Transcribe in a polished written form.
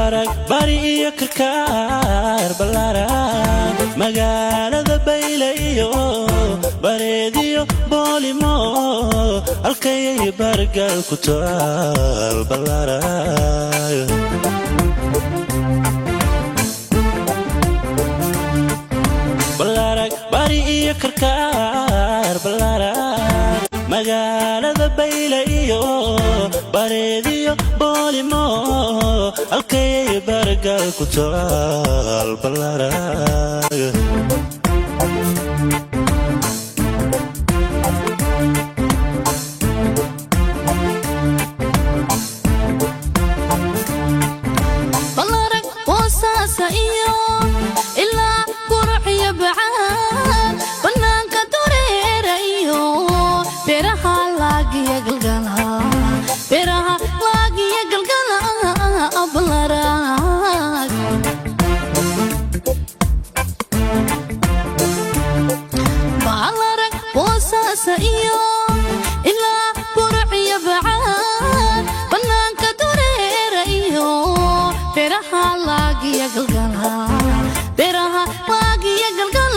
balarag bari iyo karkaar balarag magaalada baylayo bareediyo boolimo halkay bargal ku taal balarag balarag bari iyo karkaar balarag magaalada baylayo bareediyo boolimo halkay bargal ku taal balarag balarag wasaasa iyo ilaa qurxiyo bacaan banaanka dureera iyo beeraha laagiya galgala beeraha laagiya galgala balarag balarag wasaasa iyo ilaa qurxiyo bacaan banaanka dureera iyo beeraha laagiya galgala beeraha laagiya galgala